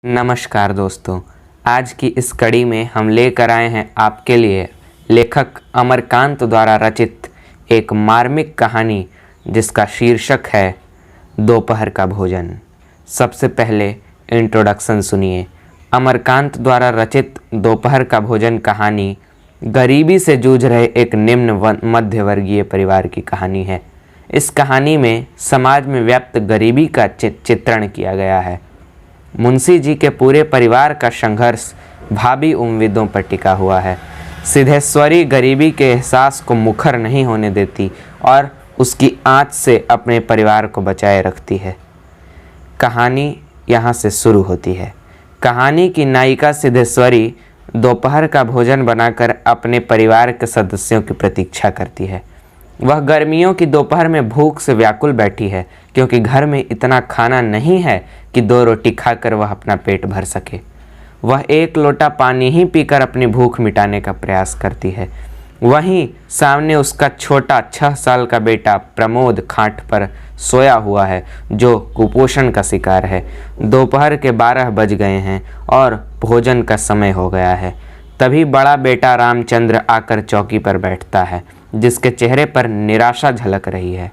नमस्कार दोस्तों, आज की इस कड़ी में हम लेकर आए हैं आपके लिए लेखक अमरकांत द्वारा रचित एक मार्मिक कहानी जिसका शीर्षक है दोपहर का भोजन। सबसे पहले इंट्रोडक्शन सुनिए। अमरकांत द्वारा रचित दोपहर का भोजन कहानी गरीबी से जूझ रहे एक निम्न मध्यवर्गीय परिवार की कहानी है। इस कहानी में समाज में व्याप्त गरीबी का चित्रण किया गया है। मुंशी जी के पूरे परिवार का संघर्ष भावी उम्मीदों पर टिका हुआ है। सिद्धेश्वरी गरीबी के एहसास को मुखर नहीं होने देती और उसकी आंच से अपने परिवार को बचाए रखती है। कहानी यहाँ से शुरू होती है। कहानी की नायिका सिद्धेश्वरी दोपहर का भोजन बनाकर अपने परिवार के सदस्यों की प्रतीक्षा करती है। वह गर्मियों की दोपहर में भूख से व्याकुल बैठी है क्योंकि घर में इतना खाना नहीं है कि 2 रोटी खाकर वह अपना पेट भर सके। वह 1 लोटा पानी ही पीकर अपनी भूख मिटाने का प्रयास करती है। वहीं सामने उसका छोटा 6 साल का बेटा प्रमोद खाट पर सोया हुआ है जो कुपोषण का शिकार है। दोपहर के 12 बज गए हैं और भोजन का समय हो गया है। तभी बड़ा बेटा रामचंद्र आकर चौकी पर बैठता है जिसके चेहरे पर निराशा झलक रही है।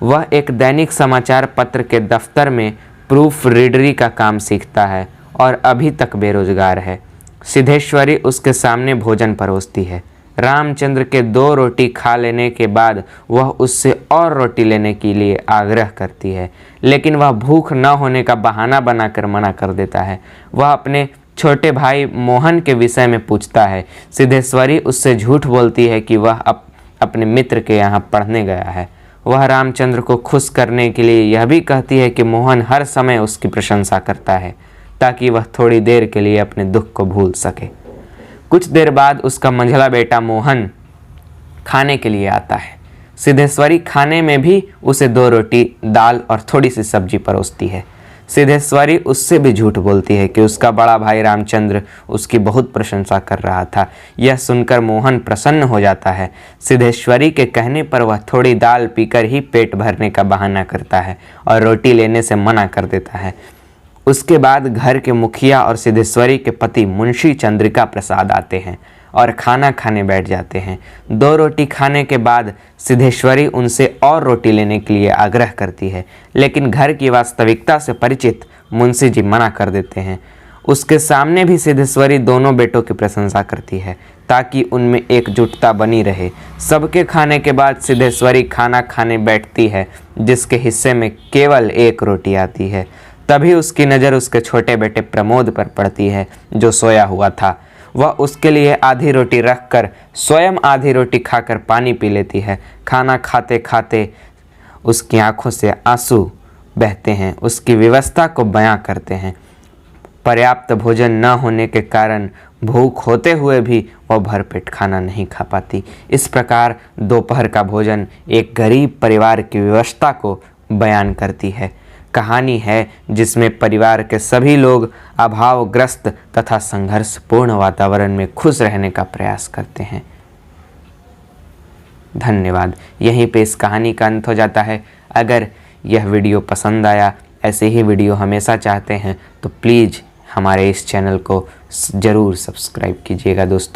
वह एक दैनिक समाचार पत्र के दफ्तर में प्रूफ रीडरी का काम सीखता है और अभी तक बेरोजगार है। सिद्धेश्वरी उसके सामने भोजन परोसती है। रामचंद्र के 2 रोटी खा लेने के बाद वह उससे और रोटी लेने के लिए आग्रह करती है, लेकिन वह भूख न होने का बहाना बनाकर मना कर देता है। वह अपने छोटे भाई मोहन के विषय में पूछता है। सिद्धेश्वरी उससे झूठ बोलती है कि वह अपने मित्र के यहाँ पढ़ने गया है। वह रामचंद्र को खुश करने के लिए यह भी कहती है कि मोहन हर समय उसकी प्रशंसा करता है ताकि वह थोड़ी देर के लिए अपने दुख को भूल सके। कुछ देर बाद उसका मंझला बेटा मोहन खाने के लिए आता है। सिद्धेश्वरी खाने में भी उसे 2 रोटी, दाल और थोड़ी सी सब्जी परोसती है। सिद्धेश्वरी उससे भी झूठ बोलती है कि उसका बड़ा भाई रामचंद्र उसकी बहुत प्रशंसा कर रहा था। यह सुनकर मोहन प्रसन्न हो जाता है। सिद्धेश्वरी के कहने पर वह थोड़ी दाल पीकर ही पेट भरने का बहाना करता है और रोटी लेने से मना कर देता है। उसके बाद घर के मुखिया और सिद्धेश्वरी के पति मुंशी चंद्रिका प्रसाद आते हैं और खाना खाने बैठ जाते हैं। 2 रोटी खाने के बाद सिद्धेश्वरी उनसे और रोटी लेने के लिए आग्रह करती है, लेकिन घर की वास्तविकता से परिचित मुंशी जी मना कर देते हैं। उसके सामने भी सिद्धेश्वरी दोनों बेटों की प्रशंसा करती है ताकि उनमें एकजुटता बनी रहे। सबके खाने के बाद सिद्धेश्वरी खाना खाने बैठती है जिसके हिस्से में केवल 1 रोटी आती है। तभी उसकी नज़र उसके छोटे बेटे प्रमोद पर पड़ती है जो सोया हुआ था। वह उसके लिए आधी रोटी रखकर स्वयं आधी रोटी खाकर पानी पी लेती है। खाना खाते खाते उसकी आंखों से आंसू बहते हैं। उसकी व्यवस्था को बयां करते हैं। पर्याप्त भोजन न होने के कारण भूख होते हुए भी वह भरपेट खाना नहीं खा पाती। इस प्रकार दोपहर का भोजन एक गरीब परिवार की व्यवस्था को बयान करती है। कहानी है जिसमें परिवार के सभी लोग अभावग्रस्त तथा संघर्षपूर्ण वातावरण में खुश रहने का प्रयास करते हैं। धन्यवाद। यहीं पे इस कहानी का अंत हो जाता है। अगर यह वीडियो पसंद आया, ऐसे ही वीडियो हमेशा चाहते हैं तो प्लीज़ हमारे इस चैनल को ज़रूर सब्सक्राइब कीजिएगा दोस्तों।